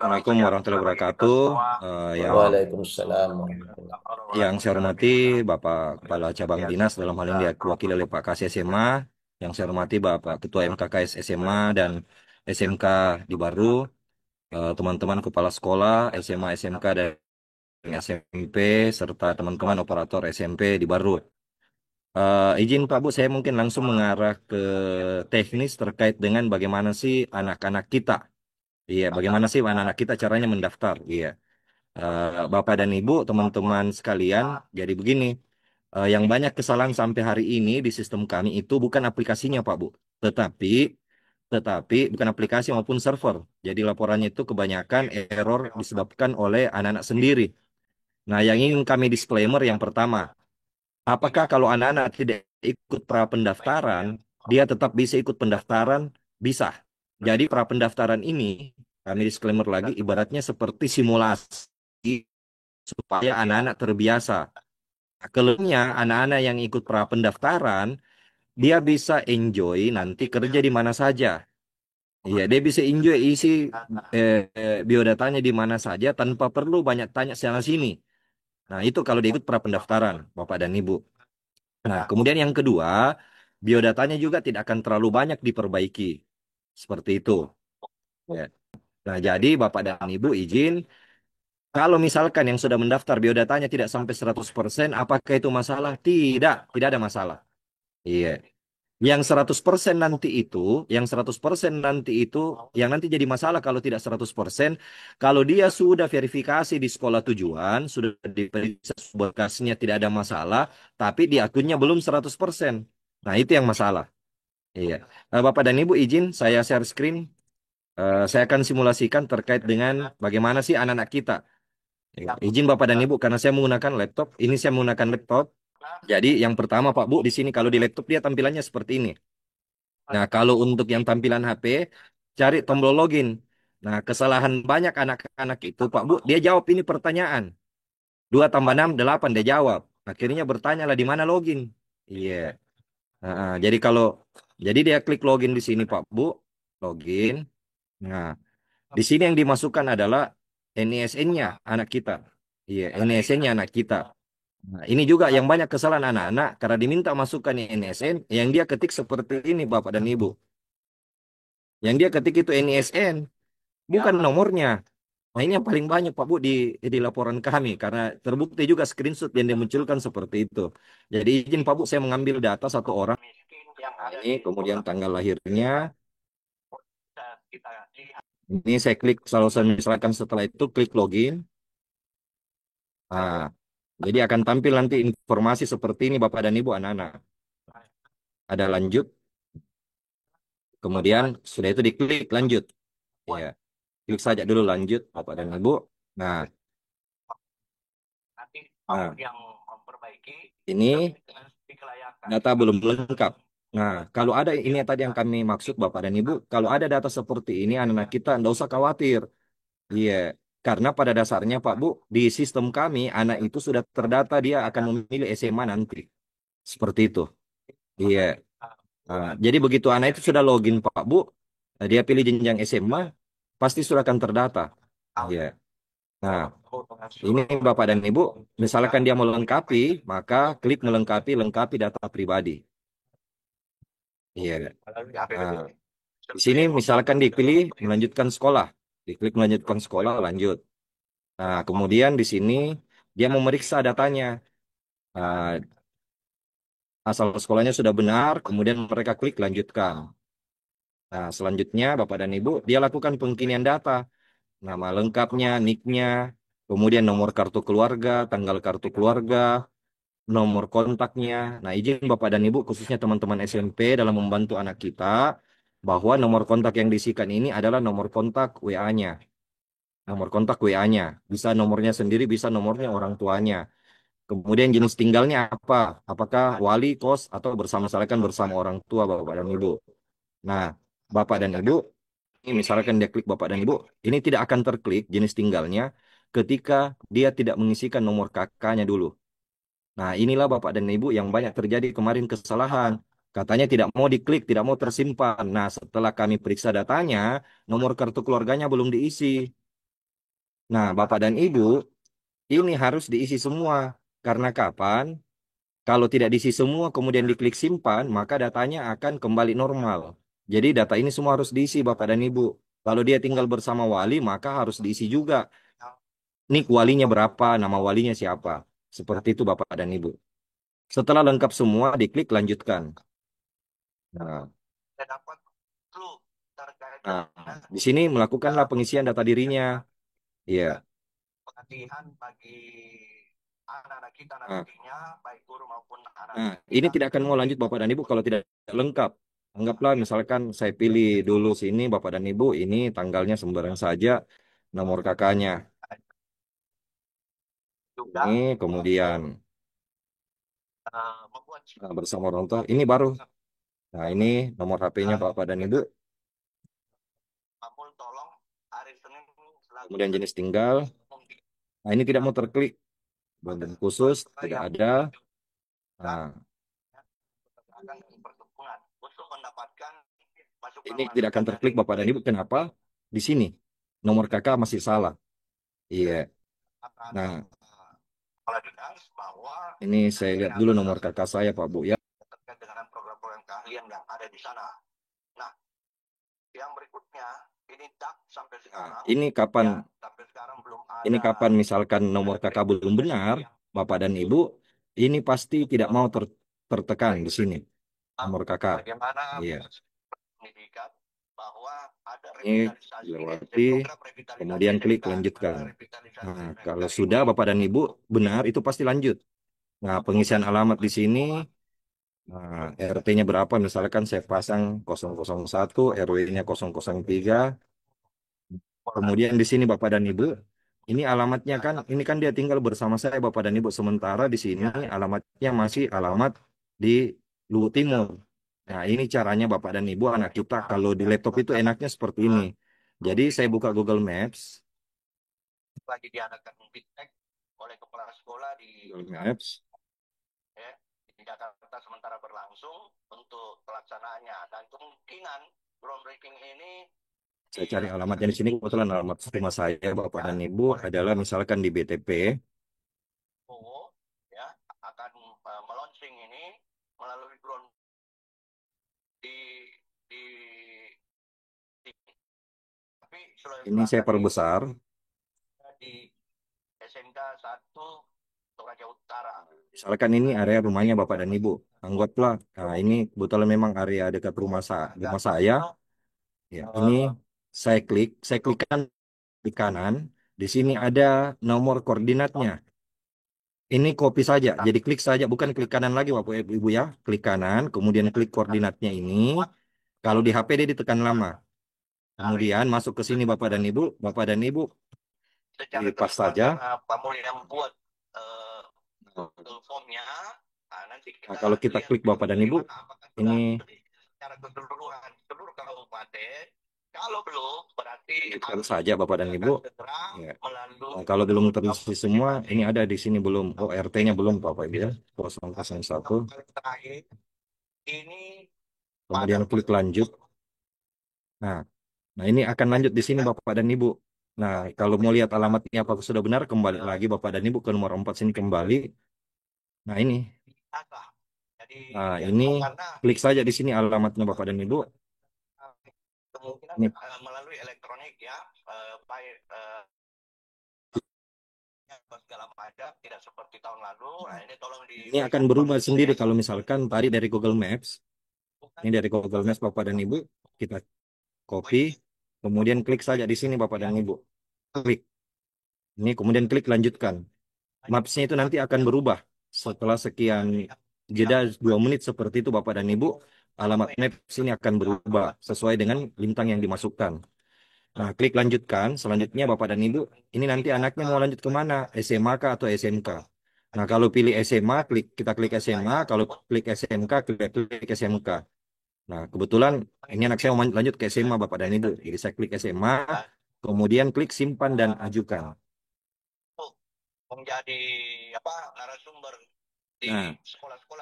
Assalamualaikum warahmatullahi wabarakatuh. Waalaikumsalam warahmatullahi Yang saya hormati Bapak Kepala Cabang Dinas dalam hal ini diwakili oleh Pak Kasih SMA. Yang saya hormati Bapak Ketua MKKS SMA dan SMK di Baru, teman-teman kepala sekolah SMA, SMK dan SMP serta teman-teman operator SMP di Baru. Izin Pak Bu, saya mungkin langsung mengarah ke teknis terkait dengan bagaimana sih anak-anak kita. Iya, bagaimana sih anak-anak kita caranya mendaftar? Iya. Bapak dan Ibu, teman-teman sekalian, jadi begini, yang banyak kesalahan sampai hari ini di sistem kami itu bukan aplikasinya, Pak Bu, tetapi tetapi bukan aplikasi maupun server. Jadi laporannya itu kebanyakan error disebabkan oleh anak-anak sendiri. Nah, yang ingin kami disclaimer yang pertama, apakah kalau anak-anak tidak ikut pra pendaftaran, dia tetap bisa ikut pendaftaran? Bisa. Jadi pra pendaftaran ini, kami disclaimer lagi, ibaratnya seperti simulasi supaya anak-anak terbiasa. Keluarnya anak-anak yang ikut pra pendaftaran, dia bisa enjoy nanti kerja di mana saja. Iya, dia bisa enjoy isi biodatanya di mana saja tanpa perlu banyak tanya sana sini. Nah, itu kalau dia ikut pra pendaftaran, Bapak dan Ibu. Nah, kemudian yang kedua, biodatanya juga tidak akan terlalu banyak diperbaiki. Seperti itu. Ya. Nah, jadi Bapak dan Ibu izin, kalau misalkan yang sudah mendaftar biodatanya tidak sampai 100%, apakah itu masalah? Tidak, tidak ada masalah. Iya. Yang 100% nanti itu, yang 100% nanti itu, yang nanti jadi masalah kalau tidak 100%, kalau dia sudah verifikasi di sekolah tujuan, sudah diperiksa berkasnya tidak ada masalah, tapi di akunnya belum 100%. Nah, itu yang masalah. Iya. Bapak dan Ibu izin saya share screen. Saya akan simulasikan terkait dengan bagaimana sih anak-anak kita. Ya, izin Bapak dan Ibu, karena saya menggunakan laptop. Ini saya menggunakan laptop. Jadi yang pertama Pak Bu, di sini kalau di laptop dia tampilannya seperti ini. Nah, kalau untuk yang tampilan HP, cari tombol login. Nah, kesalahan banyak anak-anak itu Pak Bu, dia jawab ini pertanyaan. 2 tambah 6 8 dia jawab. Akhirnya bertanya lah di mana login. Iya. Jadi jadi dia klik login di sini Pak Bu, login. Nah, di sini yang dimasukkan adalah NISN-nya anak kita. Iya, NISN-nya anak kita. Nah, ini juga yang banyak kesalahan anak-anak karena diminta masukkan NISN yang dia ketik seperti ini Bapak dan Ibu. Yang dia ketik itu NISN, bukan nomornya. Nah, ini yang paling banyak Pak Bu di laporan kami karena terbukti juga screenshot yang dimunculkan seperti itu. Jadi izin Pak Bu saya mengambil data satu orang ini, kemudian tanggal lahirnya. Ini saya klik, selalu saya misalkan setelah itu klik login. Nah, jadi akan tampil nanti informasi seperti ini Bapak dan Ibu anak-anak. Ada lanjut, kemudian sudah itu diklik lanjut. Ya, klik saja dulu lanjut Bapak dan Ibu. Nah, nah, ini data belum lengkap. Nah, kalau ada ini tadi yang kami maksud Bapak dan Ibu, kalau ada data seperti ini anak-anak kita enggak usah khawatir. Iya, karena pada dasarnya Pak Bu, di sistem kami anak itu sudah terdata dia akan memilih SMA nanti. Seperti itu. Iya. Jadi begitu anak itu sudah login Pak Bu, dia pilih jenjang SMA, pasti sudah akan terdata. Iya. Nah, ini Bapak dan Ibu, misalkan dia melengkapi, maka klik lengkapi data pribadi. Iya. Nah, di sini misalkan dipilih melanjutkan sekolah, diklik melanjutkan sekolah, lanjut. Nah, kemudian di sini dia memeriksa datanya. Nah, asal sekolahnya sudah benar, kemudian mereka klik lanjutkan. Nah, selanjutnya Bapak dan Ibu, dia lakukan pengkinian data, nama lengkapnya, NIK-nya, kemudian nomor kartu keluarga, tanggal kartu keluarga, nomor kontaknya. Nah, izin Bapak dan Ibu, khususnya teman-teman SMP dalam membantu anak kita, bahwa nomor kontak yang diisikan ini adalah nomor kontak WA-nya. Nomor kontak WA-nya. Bisa nomornya sendiri, bisa nomornya orang tuanya. Kemudian jenis tinggalnya apa? Apakah wali, kos, atau bersama-salakan bersama orang tua Bapak dan Ibu. Nah, Bapak dan Ibu, ini misalkan dia klik Bapak dan Ibu, ini tidak akan terklik jenis tinggalnya ketika dia tidak mengisikan nomor kakaknya dulu. Nah, inilah Bapak dan Ibu yang banyak terjadi kemarin kesalahan. Katanya tidak mau diklik, tidak mau tersimpan. Nah, setelah kami periksa datanya, nomor kartu keluarganya belum diisi. Nah, Bapak dan Ibu, ini harus diisi semua. Karena kapan? Kalau tidak diisi semua, kemudian diklik simpan, maka datanya akan kembali normal. Jadi data ini semua harus diisi, Bapak dan Ibu. Kalau dia tinggal bersama wali, maka harus diisi juga. Nik walinya berapa, nama walinya siapa. Seperti itu, Bapak dan Ibu. Setelah lengkap semua, diklik lanjutkan. Nah, nah, di sini melakukanlah pengisian data dirinya. Iya. Nah, nah, ini tidak akan mau lanjut Bapak dan Ibu kalau tidak lengkap. Anggaplah misalkan saya pilih dulu sini Bapak dan Ibu, ini tanggalnya sembarang saja, nomor kakaknya. Ini kemudian bersama orang tua, ini baru. Nah, ini nomor HP-nya Bapak dan Ibu. Kemudian jenis tinggal. Nah, ini tidak mau terklik. Bagian khusus tidak ada. Nah, ini tidak akan terklik Bapak dan Ibu. Kenapa? Di sini nomor kakak masih salah. Iya. Nah, ini saya lihat dulu nomor kakak saya Pak Bu ya. Nah, ini kapan misalkan nomor kakak belum benar, Bapak dan Ibu, ini pasti tidak mau tertekan di sini nomor kakak. Iya. Ini dilewati, kemudian klik lanjutkan. Nah, kalau sudah Bapak dan Ibu benar, itu pasti lanjut. Nah, pengisian alamat di sini, nah, RT-nya berapa? Misalkan saya pasang 001, RW-nya 003. Kemudian di sini Bapak dan Ibu, ini alamatnya kan, ini kan dia tinggal bersama saya Bapak dan Ibu. Sementara di sini alamatnya masih alamat di Luwu Timur. Nah, ini caranya Bapak dan Ibu anak kita kalau di laptop itu enaknya seperti ini. Jadi saya buka Google Maps. Google Maps. Saya cari alamatnya di sini. Kebetulan alamat rumah saya, Bapak dan Ibu, adalah misalkan di BTP. Ini saya perbesar. Misalkan ini area rumahnya Bapak dan Ibu. Anggaplah, nah ini kebetulan memang area dekat rumah saya. Ya, ini saya klikkan di kanan. Di sini ada nomor koordinatnya. Ini copy saja, jadi klik saja, bukan klik kanan lagi Bapak Ibu ya. Klik kanan, kemudian klik koordinatnya ini. Kalau di HP dia ditekan lama. Kemudian masuk ke sini Bapak dan Ibu pas saja. Nah, kalau kita klik Bapak dan Ibu, ini klikkan saja Bapak dan Ibu. Ya. Nah, kalau belum terisi semua, ini ada di sini belum. Oh, RT-nya belum Bapak Ibu ya. 001. Kemudian klik lanjut. Nah, nah ini akan lanjut di sini Bapak dan Ibu. Nah, kalau mau lihat alamatnya apakah sudah benar, kembali lagi Bapak dan Ibu ke nomor 4 sini kembali. Nah, ini. Nah, ini klik saja di sini alamatnya Bapak dan Ibu. Ini. Ini akan berubah sendiri kalau misalkan tadi dari Google Maps. Ini dari Google Maps Bapak dan Ibu. Kita copy. Kemudian klik saja di sini Bapak dan Ibu. Klik. Ini kemudian klik lanjutkan. Mapsnya itu nanti akan berubah setelah sekian jeda 2 menit seperti itu Bapak dan Ibu. Alamat Maps ini akan berubah sesuai dengan lintang yang dimasukkan. Nah, klik lanjutkan. Selanjutnya Bapak dan Ibu, ini nanti anaknya mau lanjut ke mana? SMA kah atau SMK? Nah, kalau pilih SMA, kita klik SMA. Kalau klik SMK, klik SMK. Nah, kebetulan ini anak saya mau lanjut ke SMA Bapak dan Ibu. Jadi saya klik SMA, kemudian klik simpan dan ajukan. Nah,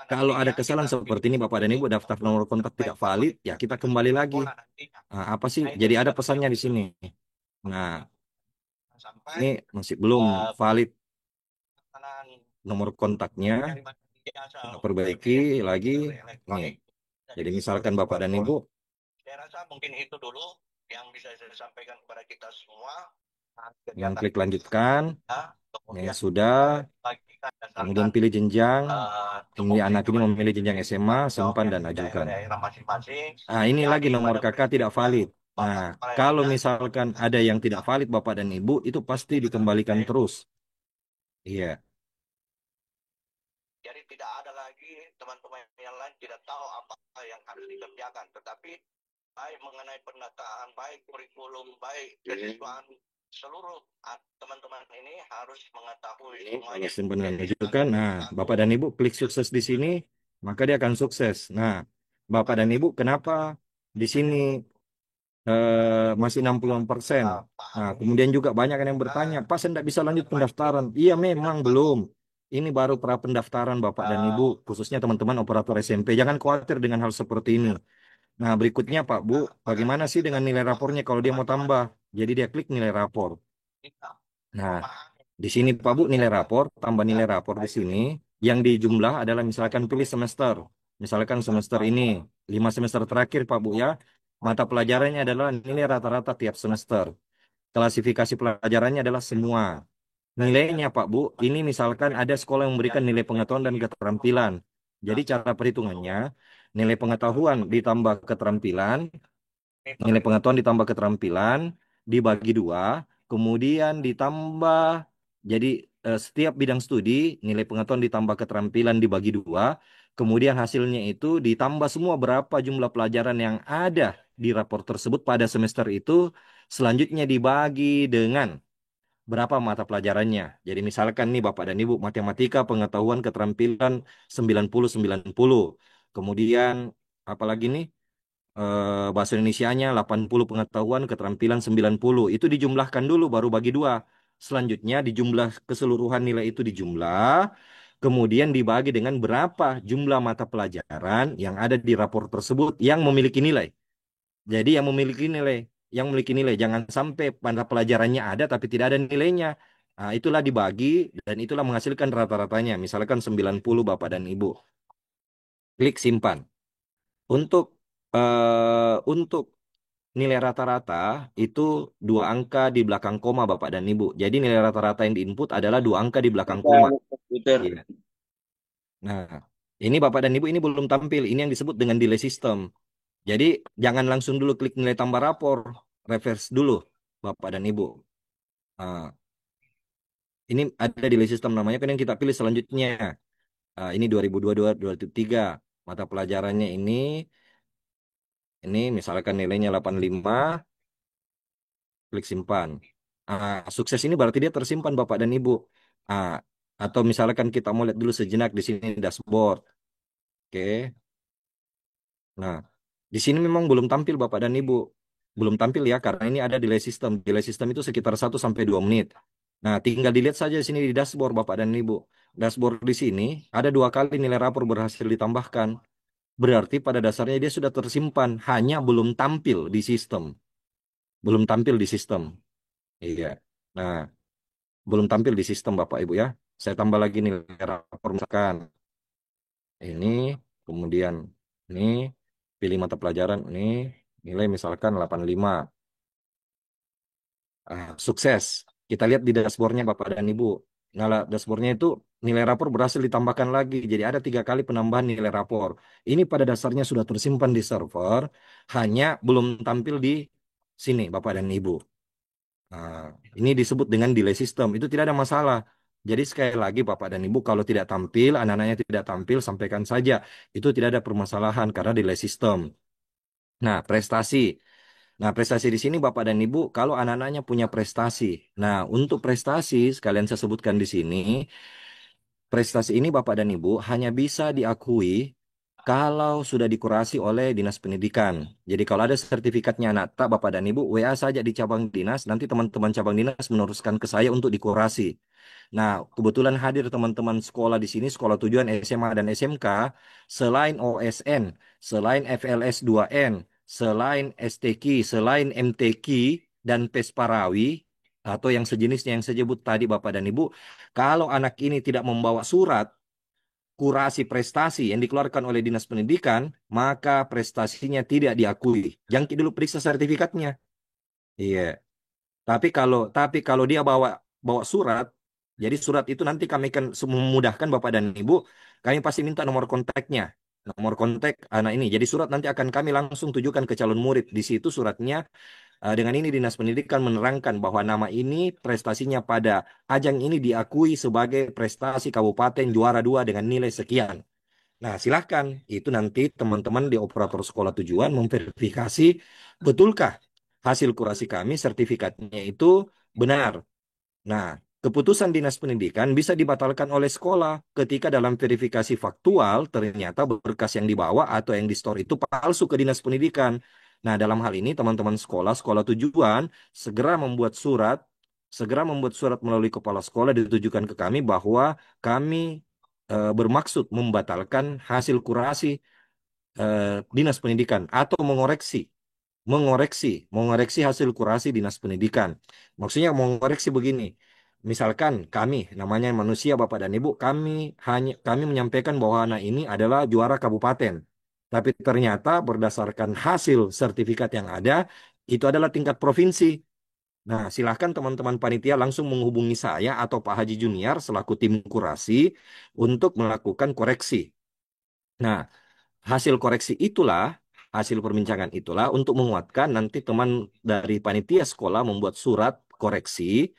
kalau ada kesalahan seperti ini Bapak dan Ibu daftar nomor kontak tidak valid, ya kita kembali lagi. Nah, apa sih? Jadi ada pesannya di sini. Nah, ini masih belum valid nomor kontaknya. Perbaiki lagi nih. Jadi misalkan Bapak dan Ibu, saya rasa mungkin itu dulu yang bisa saya sampaikan kepada kita semua. Yang klik lanjutkan, ya sudah. Kemudian pilih jenjang. Ini anak ini memilih jenjang SMA, simpan dan ajukan. Nah, ini lagi nomor kakak tidak valid. Nah, kalau misalkan ada yang tidak valid Bapak dan Ibu, itu pasti dikembalikan terus. Iya. Jadi tidak ada lagi teman-teman yang lain tidak tahu apa yang harus dikerjakan. Tetapi baik mengenai pendataan, baik kurikulum, baik kesiswaan, seluruh teman-teman ini harus mengetahui semuanya. Simpan dan ajukan. Nah, Bapak dan Ibu klik sukses di sini, maka dia akan sukses. Nah, Bapak dan Ibu kenapa di sini masih 60%? Nah, kemudian juga banyak yang bertanya, Pak, saya tidak bisa lanjut pendaftaran. Iya, memang belum. Ini baru pra pendaftaran Bapak dan Ibu, khususnya teman-teman operator SMP. Jangan khawatir dengan hal seperti ini. Nah, berikutnya Pak, Bu, bagaimana sih dengan nilai rapornya kalau dia mau tambah? Jadi dia klik nilai rapor. Nah, di sini Pak Bu nilai rapor, tambah nilai rapor di sini. Yang dijumlah adalah misalkan pilih semester. Misalkan semester ini, 5 semester terakhir Pak Bu ya. Mata pelajarannya adalah nilai rata-rata tiap semester. Klasifikasi pelajarannya adalah semua. Nilainya Pak Bu, ini misalkan ada sekolah yang memberikan nilai pengetahuan dan keterampilan. Jadi cara perhitungannya, nilai pengetahuan ditambah keterampilan, nilai pengetahuan ditambah keterampilan, dibagi dua, kemudian ditambah, jadi setiap bidang studi, nilai pengetahuan ditambah keterampilan dibagi dua, kemudian hasilnya itu ditambah semua berapa jumlah pelajaran yang ada di rapor tersebut pada semester itu, selanjutnya dibagi dengan berapa mata pelajarannya. Jadi misalkan nih Bapak dan Ibu, matematika, pengetahuan, keterampilan 90-90. Kemudian apalagi nih? Bahasa Indonesianya 80, pengetahuan, keterampilan 90. Itu dijumlahkan dulu baru bagi dua. Selanjutnya dijumlah keseluruhan nilai itu dijumlah, kemudian dibagi dengan berapa jumlah mata pelajaran yang ada di rapor tersebut yang memiliki nilai. Jadi yang memiliki nilai jangan sampai mata pelajarannya ada tapi tidak ada nilainya. Nah, itulah dibagi dan itulah menghasilkan rata-ratanya. Misalkan 90 Bapak dan Ibu. Klik simpan. Untuk nilai rata-rata itu dua angka di belakang koma Bapak dan Ibu. Jadi nilai rata-rata yang diinput adalah dua angka di belakang koma. Iya. Nah, ini Bapak dan Ibu ini belum tampil. Ini yang disebut dengan delay system. Jadi jangan langsung dulu klik nilai tambah rapor. Reverse dulu Bapak dan Ibu. Nah, ini ada delay system namanya kan yang kita pilih selanjutnya. Ini 2022-2023. Mata pelajarannya ini misalkan nilainya 85. Klik simpan. Sukses ini berarti dia tersimpan Bapak dan Ibu. Ah, atau misalkan kita mau lihat dulu sejenak di sini dashboard. Oke. Nah, di sini memang belum tampil Bapak dan Ibu. Belum tampil ya karena ini ada delay system. Delay system itu sekitar 1 sampai 2 menit. Nah, tinggal dilihat saja di sini di dashboard Bapak dan Ibu. Dashboard di sini ada 2 kali nilai rapor berhasil ditambahkan. Berarti pada dasarnya dia sudah tersimpan, hanya belum tampil di sistem. Belum tampil di sistem. Iya. Nah, belum tampil di sistem Bapak Ibu ya. Saya tambah lagi nilai rapor misalkan ini, kemudian ini, pilih mata pelajaran ini, nilai misalkan 85. Sukses. Kita lihat di dashboardnya Bapak dan Ibu. Nah, dashboardnya itu nilai rapor berhasil ditambahkan lagi. Jadi ada 3 kali penambahan nilai rapor. Ini pada dasarnya sudah tersimpan di server, hanya belum tampil di sini Bapak dan Ibu. Nah, ini disebut dengan delay system. Itu tidak ada masalah. Jadi sekali lagi Bapak dan Ibu kalau tidak tampil, anak-anaknya tidak tampil, sampaikan saja. Itu tidak ada permasalahan karena delay system. Nah, prestasi. Nah, prestasi di sini Bapak dan Ibu kalau anak-anaknya punya prestasi. Nah, untuk prestasi sekalian saya sebutkan di sini, prestasi ini Bapak dan Ibu hanya bisa diakui kalau sudah dikurasi oleh Dinas Pendidikan. Jadi kalau ada sertifikatnya anak tak Bapak dan Ibu, WA saja di cabang dinas, nanti teman-teman cabang dinas meneruskan ke saya untuk dikurasi. Nah, kebetulan hadir teman-teman sekolah di sini, sekolah tujuan SMA dan SMK, selain OSN, selain FLS 2N, selain STQ, selain MTQ, dan PES Parawi, atau yang sejenisnya yang saya sebut tadi Bapak dan Ibu, kalau anak ini tidak membawa surat kurasi prestasi yang dikeluarkan oleh Dinas Pendidikan, maka prestasinya tidak diakui. Jangki dulu periksa sertifikatnya. Iya. Tapi kalau dia bawa bawa surat, jadi surat itu nanti kami akan memudahkan Bapak dan Ibu, kami pasti minta nomor kontaknya. Nomor kontak anak ini. Jadi surat nanti akan kami langsung tujukan ke calon murid. Di situ suratnya dengan ini Dinas Pendidikan menerangkan bahwa nama ini prestasinya pada ajang ini diakui sebagai prestasi kabupaten juara dua dengan nilai sekian. Nah, silahkan. Itu nanti teman-teman di operator sekolah tujuan memverifikasi betulkah hasil kurasi kami, sertifikatnya itu benar. Nah, keputusan Dinas Pendidikan bisa dibatalkan oleh sekolah ketika dalam verifikasi faktual ternyata berkas yang dibawa atau yang di-store itu palsu ke Dinas Pendidikan. Nah, dalam hal ini teman-teman sekolah, sekolah tujuan segera membuat surat, melalui kepala sekolah ditujukan ke kami bahwa kami bermaksud membatalkan hasil kurasi Dinas Pendidikan atau mengoreksi hasil kurasi Dinas Pendidikan. Maksudnya mengoreksi begini. Misalkan kami, namanya manusia Bapak dan Ibu, kami menyampaikan bahwa anak ini adalah juara kabupaten. Tapi ternyata berdasarkan hasil sertifikat yang ada, itu adalah tingkat provinsi. Nah, silahkan teman-teman panitia langsung menghubungi saya atau Pak Haji Junior selaku tim kurasi untuk melakukan koreksi. Nah, hasil koreksi itulah, hasil perbincangan itulah untuk menguatkan nanti teman dari panitia sekolah membuat surat koreksi,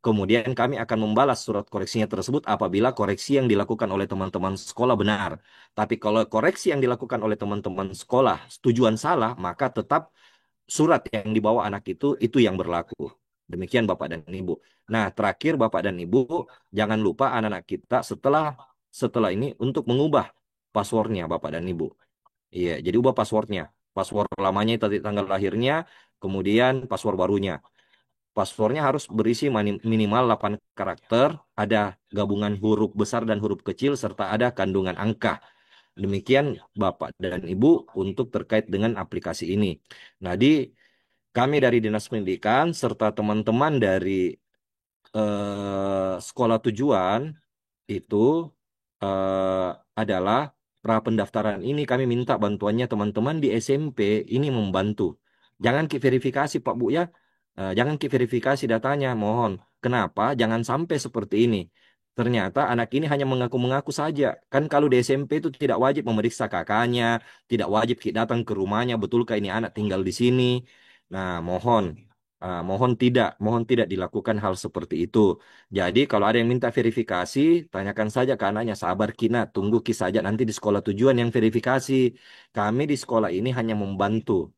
kemudian kami akan membalas surat koreksinya tersebut apabila koreksi yang dilakukan oleh teman-teman sekolah benar. Tapi kalau koreksi yang dilakukan oleh teman-teman sekolah tujuan salah, maka tetap surat yang dibawa anak itu yang berlaku. Demikian Bapak dan Ibu. Nah, terakhir Bapak dan Ibu, jangan lupa anak-anak kita setelah setelah ini untuk mengubah passwordnya Bapak dan Ibu. Iya, jadi ubah passwordnya. Password lamanya tadi tanggal lahirnya, kemudian password barunya. Passwordnya harus berisi minimal 8 karakter, ada gabungan huruf besar dan huruf kecil, serta ada kandungan angka. Demikian Bapak dan Ibu untuk terkait dengan aplikasi ini. Nah, kami dari Dinas Pendidikan serta teman-teman dari sekolah tujuan itu eh, adalah pra pendaftaran ini kami minta bantuannya teman-teman di SMP ini membantu. Jangan verifikasi Pak Bu ya. Jangan verifikasi datanya, mohon. Kenapa? Jangan sampai seperti ini. Ternyata anak ini hanya mengaku-mengaku saja. Kan kalau di SMP itu tidak wajib memeriksa kakaknya, tidak wajib datang ke rumahnya, betulkah ini anak tinggal di sini? Nah, mohon tidak dilakukan hal seperti itu. Jadi kalau ada yang minta verifikasi, tanyakan saja ke anaknya, sabar Kina, tunggu Ki saja nanti di sekolah tujuan yang verifikasi. Kami di sekolah ini hanya membantu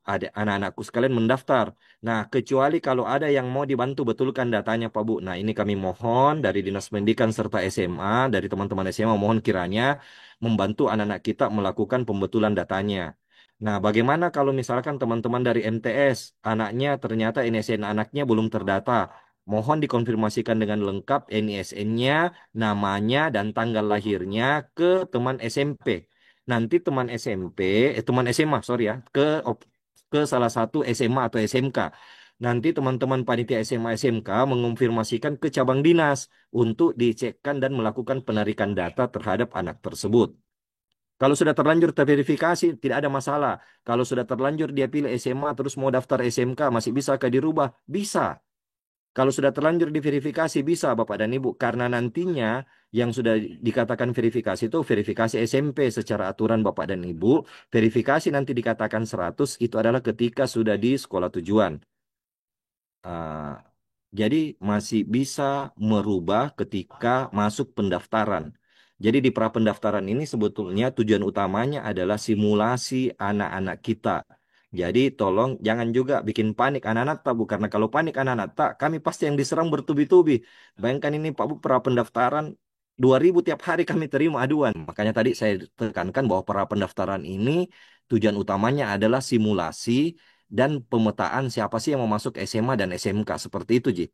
ada anak-anakku sekalian mendaftar. Nah, kecuali kalau ada yang mau dibantu betulkan datanya Pak Bu. Nah, ini kami mohon dari Dinas Pendidikan serta SMA, dari teman-teman SMA mohon kiranya membantu anak-anak kita melakukan pembetulan datanya. Nah, bagaimana kalau misalkan teman-teman dari MTS, anaknya ternyata NISN anaknya belum terdata? Mohon dikonfirmasikan dengan lengkap NISN-nya, namanya, dan tanggal lahirnya ke teman SMP. Nanti teman SMP, teman SMA, sorry ya, ke salah satu SMA atau SMK. Nanti teman-teman panitia SMA SMK mengonfirmasikan ke cabang dinas untuk dicekkan dan melakukan penarikan data terhadap anak tersebut. Kalau sudah terlanjur terverifikasi, tidak ada masalah. Kalau sudah terlanjur dia pilih SMA terus mau daftar SMK, masih bisakah dirubah? Bisa. Kalau sudah terlanjur diverifikasi bisa Bapak dan Ibu karena nantinya yang sudah dikatakan verifikasi itu verifikasi SMP secara aturan Bapak dan Ibu, verifikasi nanti dikatakan 100 itu adalah ketika sudah di sekolah tujuan. Ah, jadi masih bisa merubah ketika masuk pendaftaran. Jadi di pra pendaftaran ini sebetulnya tujuan utamanya adalah simulasi anak-anak kita. Jadi tolong jangan juga bikin panik anak-anak tak Bu, karena kalau panik anak-anak tak, kami pasti yang diserang bertubi-tubi. Bayangkan ini Pak Bu pra pendaftaran 2.000 tiap hari kami terima aduan. Makanya tadi saya tekankan bahwa pra pendaftaran ini tujuan utamanya adalah simulasi dan pemetaan siapa sih yang mau masuk SMA dan SMK seperti itu, Ji.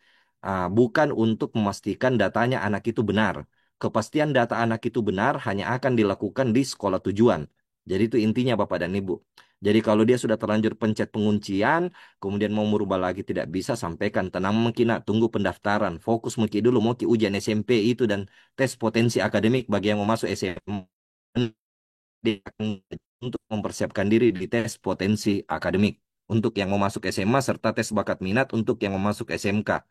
Bukan untuk memastikan datanya anak itu benar. Kepastian data anak itu benar hanya akan dilakukan di sekolah tujuan. Jadi itu intinya Bapak dan Ibu. Jadi kalau dia sudah terlanjur pencet penguncian, kemudian mau merubah lagi tidak bisa, sampaikan tenang mungkin nak, tunggu pendaftaran. Fokus mungkin dulu mau ki ujian SMP itu dan tes potensi akademik bagi yang mau masuk SMA untuk mempersiapkan diri di tes potensi akademik untuk yang mau masuk SMA serta tes bakat minat untuk yang mau masuk SMK.